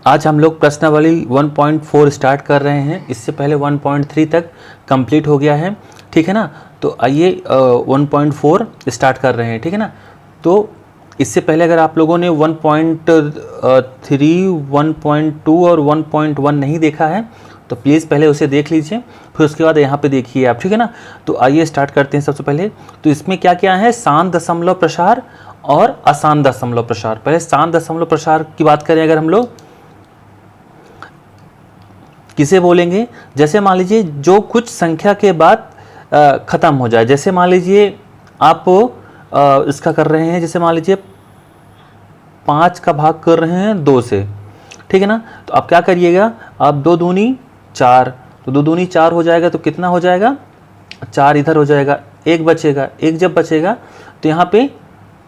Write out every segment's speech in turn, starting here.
आज हम लोग प्रश्नावली 1.4 स्टार्ट कर रहे हैं। इससे पहले 1.3 तक कंप्लीट हो गया है, ठीक है ना। तो आइए 1.4 स्टार्ट कर रहे हैं, ठीक है ना। तो इससे पहले अगर आप लोगों ने 1.3, 1.2 और 1.1 नहीं देखा है तो प्लीज़ पहले उसे देख लीजिए, फिर उसके बाद यहाँ पे देखिए आप, ठीक है ना। तो आइए स्टार्ट करते हैं। सबसे पहले तो इसमें क्या क्या है, शांत दशमलव प्रसार और अशांत दशमलव प्रसार। पहले शांत दशमलव प्रसार की बात करें, अगर हम लोग किसे बोलेंगे, जैसे मान लीजिए जो कुछ संख्या के बाद ख़त्म हो जाए। जैसे मान लीजिए आप इसका कर रहे हैं, जैसे मान लीजिए 5 का भाग कर रहे हैं 2 से, ठीक है ना। तो आप क्या करिएगा, आप 2 दूनी 4, तो 2 दूनी 4 हो जाएगा, तो कितना हो जाएगा, 4 इधर हो जाएगा, 1 बचेगा। 1 जब बचेगा तो यहाँ पे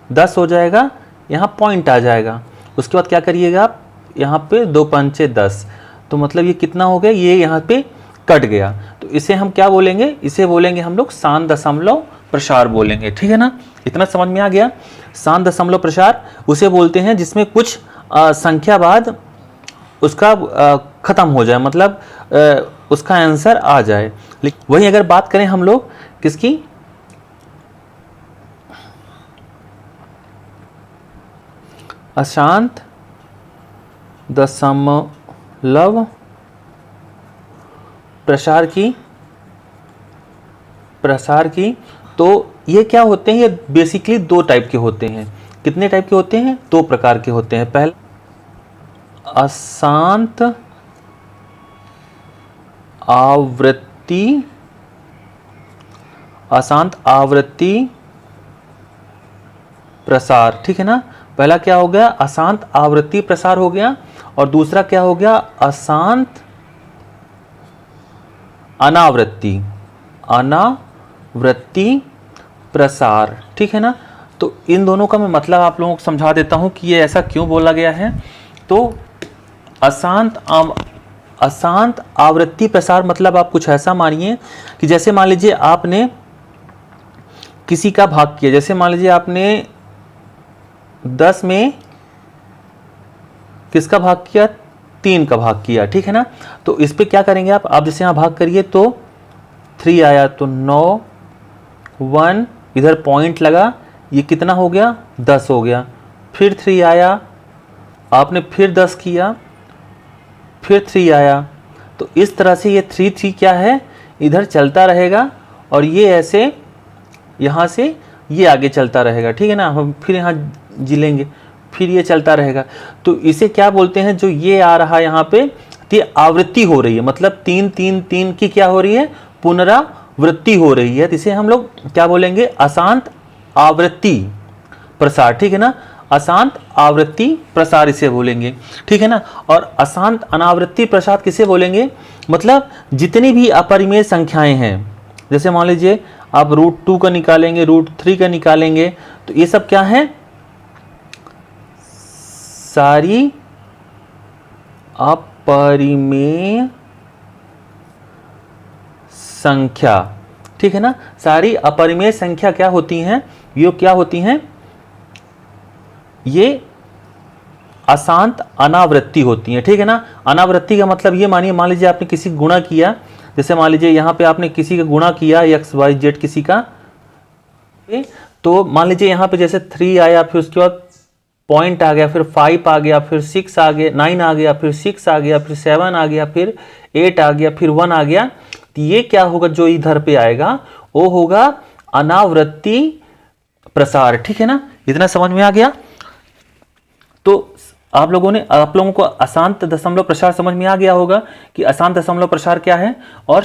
10 हो जाएगा, यहाँ पॉइंट आ जाएगा। उसके बाद क्या करिएगा आप, यहाँ पे 2 पंचे 10, तो मतलब ये कितना हो गया, ये यहाँ पे कट गया। तो इसे हम क्या बोलेंगे, इसे बोलेंगे हम लोग शांत दशमलव प्रसार बोलेंगे, ठीक है ना। इतना समझ में आ गया। शांत दशमलव प्रसार उसे बोलते हैं जिसमें कुछ संख्या बाद उसका ख़त्म हो जाए, मतलब उसका आंसर आ जाए। लेकिन वहीं अगर बात करें हम लोग किसकी, अशांत दशमलव प्रसार की, तो ये क्या होते हैं, ये बेसिकली 2 टाइप के होते हैं। कितने टाइप के होते हैं, 2 प्रकार के होते हैं। पहला अशांत आवृत्ति प्रसार, ठीक है ना। पहला क्या हो गया, अशांत आवृत्ति प्रसार हो गया, और दूसरा क्या हो गया, अशांत अनावृत्ति प्रसार, ठीक है ना। तो इन दोनों का मैं मतलब आप लोगों को समझा देता हूं कि ये ऐसा क्यों बोला गया है। तो अशांत आवृत्ति प्रसार मतलब आप कुछ ऐसा मानिए कि जैसे मान लीजिए आपने किसी का भाग किया, जैसे मान लीजिए आपने 10 में किसका भाग किया, 3 का भाग किया, ठीक है ना। तो इस पे क्या करेंगे आप जैसे यहाँ भाग करिए तो 3 आया, तो 9, 1 इधर पॉइंट लगा, ये कितना हो गया, 10 हो गया। फिर 3 आया, आपने फिर 10 किया, फिर 3 आया। तो इस तरह से ये 3 क्या है, इधर चलता रहेगा, और ये ऐसे यहाँ से ये आगे चलता रहेगा, ठीक है ना। हम फिर यहाँ जिलेंगे, फिर ये चलता रहेगा। तो इसे क्या बोलते हैं, जो ये आ रहा है यहाँ पे, तो ये आवृत्ति हो रही है, मतलब 3 3 3 की क्या हो रही है, पुनरावृत्ति हो रही है। तो इसे हम लोग क्या बोलेंगे, अशांत आवृत्ति प्रसार, ठीक है ना। अशांत आवृत्ति प्रसार इसे बोलेंगे, ठीक है ना। और अशांत अनावृत्ति प्रसार किसे बोलेंगे, मतलब जितनी भी अपरिमेय संख्याएं हैं, जैसे मान लीजिए आप √2 का निकालेंगे, √3 का निकालेंगे, तो ये सब क्या है, सारी अपरिमेय संख्या, ठीक है ना। सारी अपरिमेय संख्या क्या होती हैं, ये क्या होती हैं, ये अशांत अनावृत्ति होती हैं, ठीक है ना। अनावृत्ति का मतलब ये मानिए, मान लीजिए आपने किसी गुणा किया, जैसे मान लीजिए यहाँ पे आपने किसी का गुणा किया x y z किसी का, तो मान लीजिए यहाँ पे जैसे 3 आया, फिर उसके बाद पॉइंट आ गया, फिर 5 आ गया, फिर 6 आ गया, 9 आ गया, फिर 6 आ गया, फिर 7 आ गया, फिर 8 आ गया, फिर 1 आ गया। तो ये क्या होगा, जो इधर पे आएगा वो होगा अनावृत्ति प्रसार, ठीक है ना। इतना समझ में आ गया। तो आप लोगों को अशांत दशमलव प्रसार समझ में आ गया होगा कि अशांत दशमलव प्रसार क्या है और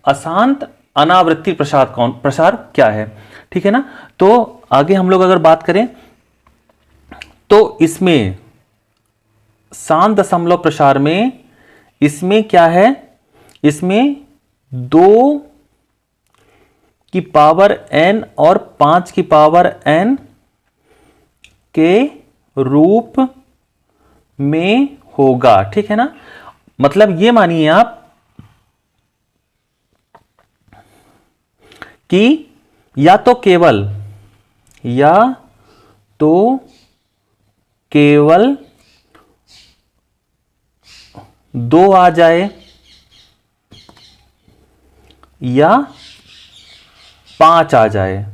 अशांत अनावृत्ति प्रसार क्या है, ठीक है ना। तो आगे हम लोग अगर बात करें तो इसमें शांत दशमलव प्रसार में इसमें क्या है, इसमें 2 की पावर n और 5 की पावर n के रूप में होगा, ठीक है ना। मतलब ये मानिए आप कि या तो केवल 2 आ जाए या 5 आ जाए,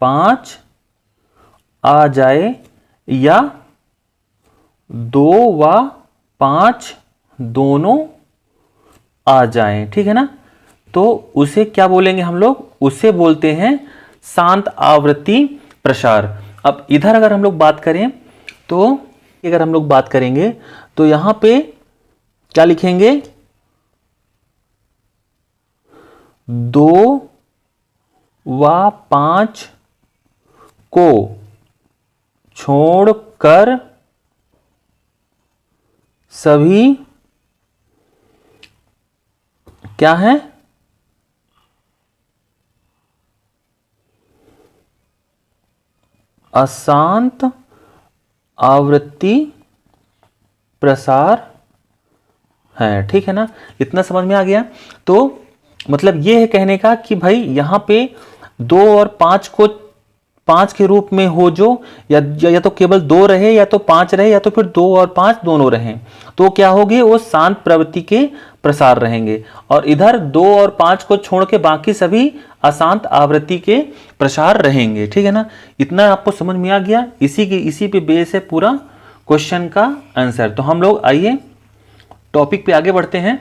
5 आ जाए या 2 व 5 दोनों आ जाएं, ठीक है ना। तो उसे क्या बोलेंगे हम लोग, उसे बोलते हैं शांत आवृत्ति प्रसार। अब इधर अगर हम लोग बात करें तो अगर हम लोग बात करेंगे तो यहां पे क्या लिखेंगे, 2 व 5 को छोड़कर सभी क्या है, अशांत आवृत्ति प्रसार है, ठीक है ना। इतना समझ में आ गया। तो मतलब ये है कहने का कि भाई यहां पे 2 और 5 को 5 के रूप में हो जो, या तो केवल 2 रहे या तो 5 रहे या तो फिर 2 और 5 दोनों रहें, तो क्या होगी, वो शांत प्रवृत्ति के प्रसार रहेंगे। और इधर 2 और 5 को छोड़ के बाकी सभी अशांत आवृत्ति के प्रसार रहेंगे, ठीक है ना। इतना आपको समझ में आ गया। इसी पे बेस है पूरा क्वेश्चन का आंसर। तो हम लोग आइए टॉपिक पे आगे बढ़ते हैं।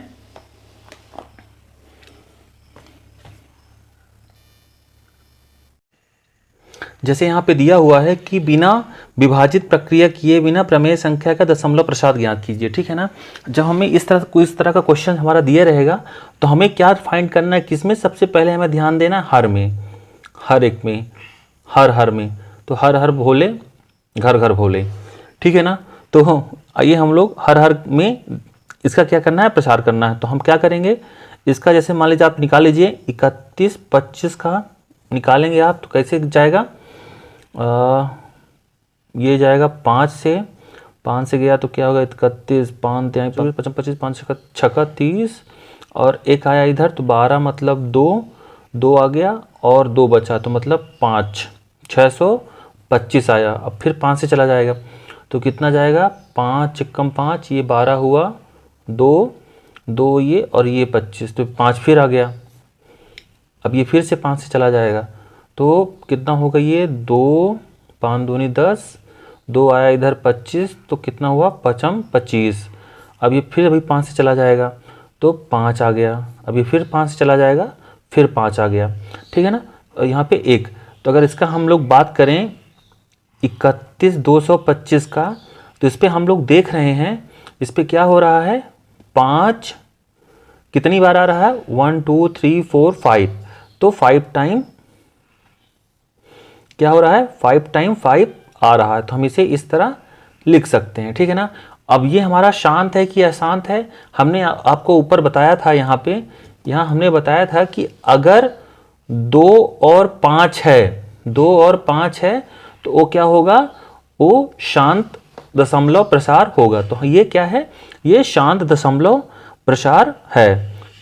जैसे यहाँ पे दिया हुआ है कि बिना विभाजित प्रक्रिया किए बिना प्रमेय संख्या का दशमलव प्रसाद ज्ञात कीजिए, ठीक है ना। जब हमें इस तरह का क्वेश्चन हमारा दिया रहेगा तो हमें क्या फाइंड करना है, किसमें सबसे पहले हमें ध्यान देना है, हर में, हर एक में, हर में। तो हर भोले घर घर भोले, ठीक है ना। तो आइए हम लोग हर में इसका क्या करना है, प्रसार करना है। तो हम क्या करेंगे, इसका जैसे मान लीजिए आप निकाल लीजिए 31 25 का निकालेंगे आप, तो कैसे जाएगा, ये जाएगा 5 से गया तो क्या होगा, 31 5 25 25 5 छक्का 30 और एक आया इधर तो 12 मतलब 2 आ गया और 2 बचा तो मतलब 5 625 आया। अब फिर 5 से चला जाएगा तो कितना जाएगा, 5 कम 5 ये 12 हुआ, 2 ये और ये 25 तो 5 फिर आ गया। अब ये फिर से 5 से चला जाएगा तो कितना होगा, ये 2 5 दूनी 10, 2 आया इधर 25 तो कितना हुआ 5 25। अब ये फिर अभी 5 से चला जाएगा तो 5 आ गया। अभी फिर 5 से चला जाएगा फिर 5 आ गया, ठीक है ना। और यहाँ पे 1, तो अगर इसका हम लोग बात करें 31 225 का, तो इस पर हम लोग देख रहे हैं इस पर क्या हो रहा है, 5 कितनी बार आ रहा है, 1 2 3 4 5, तो 5 टाइम क्या हो रहा है, 5 टाइम 5 आ रहा है। तो हम इसे इस तरह लिख सकते हैं, ठीक है ना। अब ये हमारा शांत है कि अशांत है, हमने आपको ऊपर बताया था, यहाँ हमने बताया था कि अगर 2 और 5 है, 2 और 5 है तो वो क्या होगा, वो शांत दशमलव प्रसार होगा। तो ये क्या है, ये शांत दशमलव प्रसार है।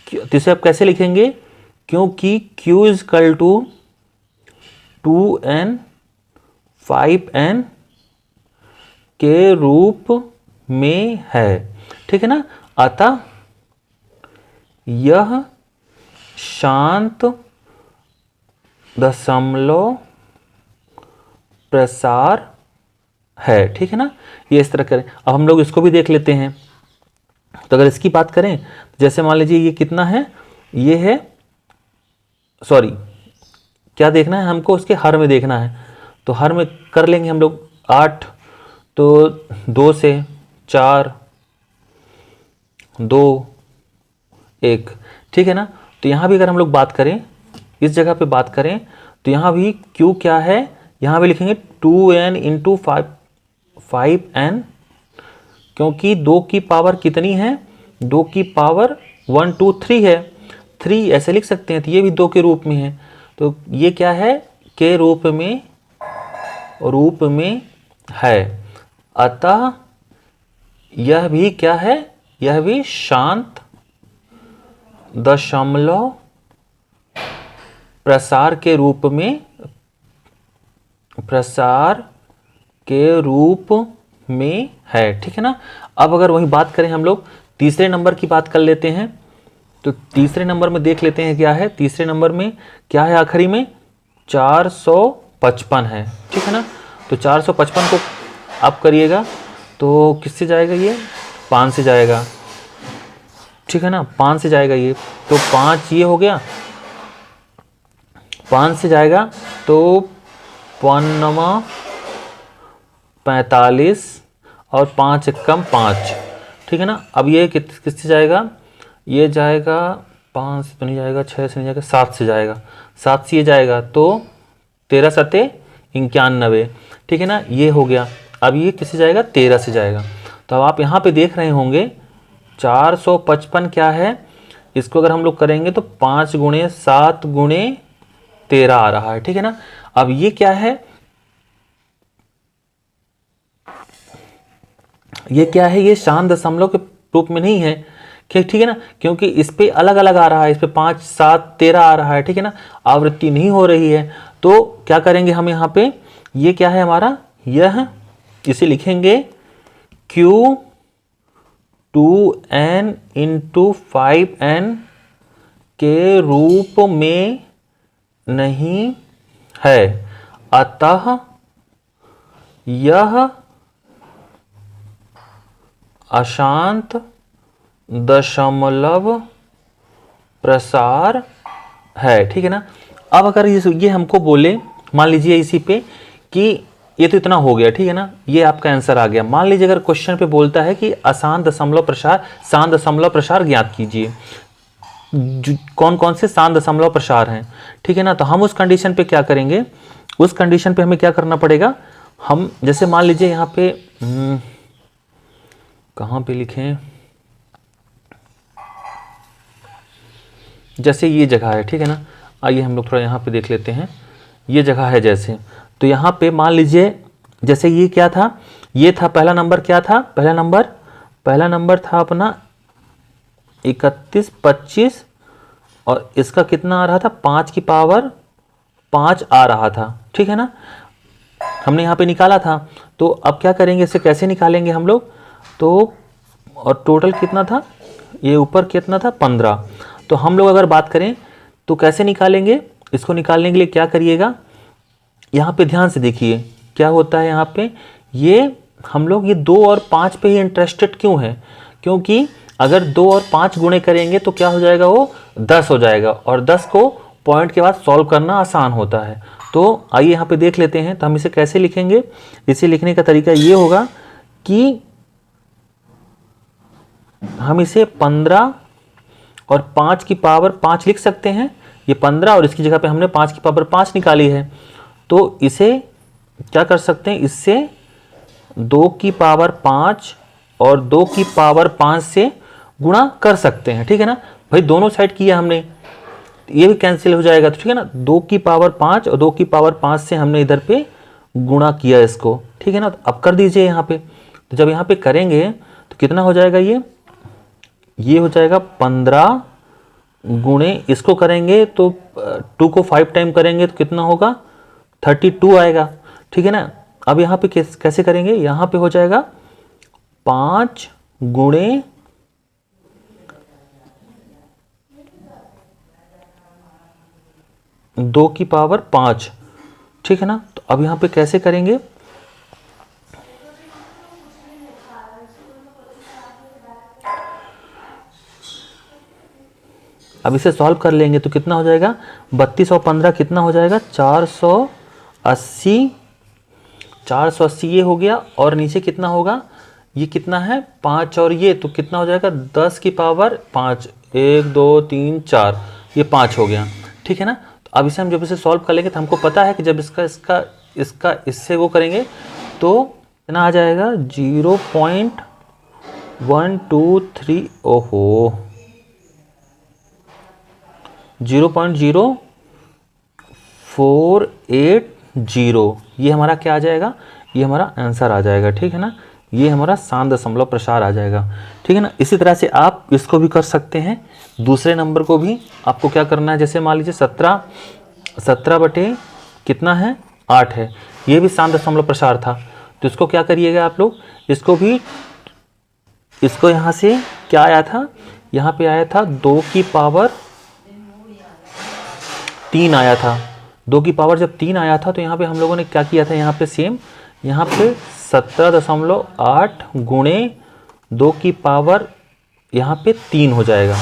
तो इसे आप कैसे लिखेंगे, क्योंकि Q is equal to 2n 5n के रूप में है, ठीक है ना। अतः यह शांत दशमलव प्रसार है, ठीक है ना। ये इस तरह करें। अब हम लोग इसको भी देख लेते हैं। तो अगर इसकी बात करें, जैसे मान लीजिए ये कितना है, ये है, सॉरी क्या देखना है हमको, उसके हर में देखना है। तो हर में कर लेंगे हम लोग 8, तो 2 से 4 2 1, ठीक है ना। तो यहाँ भी अगर हम लोग बात करें, इस जगह पे बात करें तो यहाँ भी Q क्या है, यहाँ भी लिखेंगे 2n इंटू 5n, क्योंकि 2 की पावर कितनी है, 2 की पावर 1 2 3 है, 3 ऐसे लिख सकते हैं। तो ये भी 2 के रूप में है, तो ये क्या है, के रूप में है। अतः यह भी क्या है, यह भी शांत दशमलव प्रसार के रूप में है, ठीक है ना। अब अगर वही बात करें हम लोग तीसरे नंबर की बात कर लेते हैं। तो तीसरे नंबर में देख लेते हैं क्या है। तीसरे नंबर में क्या है, आखिरी में 455 है, ठीक है ना। तो 455 को आप करिएगा तो किससे जाएगा, ये 5 से जाएगा, ठीक है ना, 5 से जाएगा ये। तो 5 ये हो गया, 5 से जाएगा तो 5 45 और 5 कम 5, ठीक है ना। अब ये किससे जाएगा, ये जाएगा 5 से तो नहीं जाएगा, 6 से नहीं जाएगा, 7 से जाएगा, 7 से ये जाएगा तो 13 सते 91, ठीक है ना, ये हो गया। अब ये किससे जाएगा, 13 से जाएगा। तो अब आप यहाँ पे देख रहे होंगे 455 क्या है, इसको अगर हम लोग करेंगे तो 5 गुणे 7 गुणे 13 आ रहा है, ठीक है ना। अब ये क्या है, ये क्या है, ये शांत दशमलव के रूप में नहीं है, ठीक है ना, क्योंकि इस पे अलग अलग आ रहा है, इस पे 5 7 13 आ रहा है, ठीक है ना, आवृत्ति नहीं हो रही है। तो क्या करेंगे हम यहाँ पे, ये क्या है हमारा, यह इसे लिखेंगे Q2n इंटू 5n के रूप में नहीं है, अतः यह अशांत दशमलव प्रसार है, ठीक है ना। अब अगर ये हमको बोले, मान लीजिए इसी पे कि ये तो इतना हो गया, ठीक है ना, ये आपका आंसर आ गया। मान लीजिए अगर क्वेश्चन पे बोलता है कि अशांत दशमलव प्रसार, शांत दशमलव प्रसार ज्ञात कीजिए, कौन कौन से शांत दशमलव प्रसार हैं, ठीक है ना। तो हम उस कंडीशन पे क्या करेंगे, उस कंडीशन पे हमें क्या करना पड़ेगा, हम जैसे मान लीजिए यहाँ पे कहाँ पे लिखें, जैसे ये जगह है, ठीक है ना, आइए हम लोग थोड़ा यहाँ पे देख लेते हैं। ये जगह है जैसे, तो यहाँ पे मान लीजिए जैसे ये क्या था, ये था पहला नंबर, क्या था पहला नंबर था अपना 31 25 और इसका कितना आ रहा था, 5 की पावर 5 आ रहा था, ठीक है ना, हमने यहाँ पे निकाला था। तो अब क्या करेंगे, इसे कैसे निकालेंगे हम लोग, तो और टोटल कितना था, ये ऊपर कितना था 15। तो हम लोग अगर बात करें तो कैसे निकालेंगे, इसको निकालने के लिए क्या करिएगा, यहाँ पे ध्यान से देखिए क्या होता है। यहाँ पे ये हम लोग ये 2 और 5 पे ही इंटरेस्टेड क्यों है, क्योंकि अगर 2 और 5 गुणे करेंगे तो क्या हो जाएगा, वो 10 हो जाएगा, और 10 को पॉइंट के बाद सॉल्व करना आसान होता है। तो आइए यहाँ पे देख लेते हैं, तो हम इसे कैसे लिखेंगे। इसे लिखने का तरीका ये होगा कि हम इसे 15 और 5 की पावर 5 लिख सकते हैं, ये 15 और इसकी जगह पे हमने 5 की पावर 5 निकाली है। तो इसे क्या कर सकते हैं, इससे 2 की पावर 5 और 2 की पावर 5 से गुणा कर सकते हैं, ठीक है ना। भाई दोनों साइड किया हमने, ये भी कैंसिल हो जाएगा, तो ठीक है ना, 2 की पावर 5 और 2 की पावर 5 से हमने इधर पे गुणा किया इसको, ठीक है ना। तो अब कर दीजिए यहाँ पे, तो जब यहाँ पे करेंगे तो कितना हो जाएगा, ये हो जाएगा 15 गुणे इसको करेंगे तो 2 को 5 टाइम करेंगे तो कितना होगा, 32 आएगा, ठीक है ना। अब यहाँ पे कैसे करेंगे, यहाँ पे हो जाएगा 5 गुणे 2 की पावर 5, ठीक है ना। तो अब यहाँ पे कैसे करेंगे, अब इसे सॉल्व कर लेंगे तो कितना हो जाएगा, 32 और 15 कितना हो जाएगा, 480, 480 ये हो गया, और नीचे कितना होगा, ये कितना है 5 और ये, तो कितना हो जाएगा 10 की पावर 5, 1 2 3 4, ये 5 हो गया, ठीक है ना। तो अब इसे हम जब इसे सॉल्व कर लेंगे तो हमको पता है कि जब इसका इससे वो करेंगे तो कितना आ जाएगा, 0.123, ओहो 0.0480, ये हमारा क्या आ जाएगा, ये हमारा आंसर आ जाएगा, ठीक है ना। ये हमारा शांत दशमलव प्रसार आ जाएगा, ठीक है ना। इसी तरह से आप इसको भी कर सकते हैं, दूसरे नंबर को भी आपको क्या करना है, जैसे मान लीजिए 17 बटे कितना है 8 है, ये भी शांत दशमलव प्रसार था। तो इसको क्या करिएगा आप लोग, इसको यहाँ से क्या आया था, यहाँ पे आया था 2 की पावर 3 आया था। 2 की पावर जब 3 आया था तो यहाँ पे हम लोगों ने क्या किया था, यहाँ पे सेम, यहाँ पे 17.8 गुणे 2 की पावर यहाँ पे 3 हो जाएगा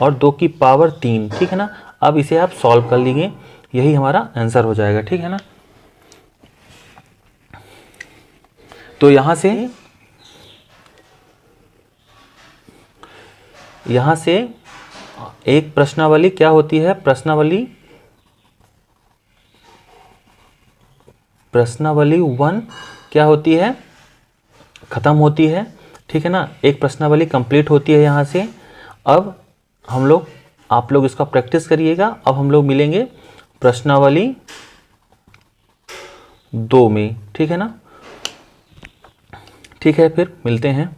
और 2 की पावर 3, ठीक है ना। अब इसे आप सॉल्व कर लीजिए, यही हमारा आंसर हो जाएगा, ठीक है ना। तो यहाँ से एक प्रश्नावली क्या होती है, प्रश्नावली 1 क्या होती है, खत्म होती है, ठीक है ना। एक प्रश्नावली कंप्लीट होती है यहाँ से। अब आप लोग इसका प्रैक्टिस करिएगा। अब हम लोग मिलेंगे प्रश्नावली 2 में, ठीक है ना। ठीक है, फिर मिलते हैं।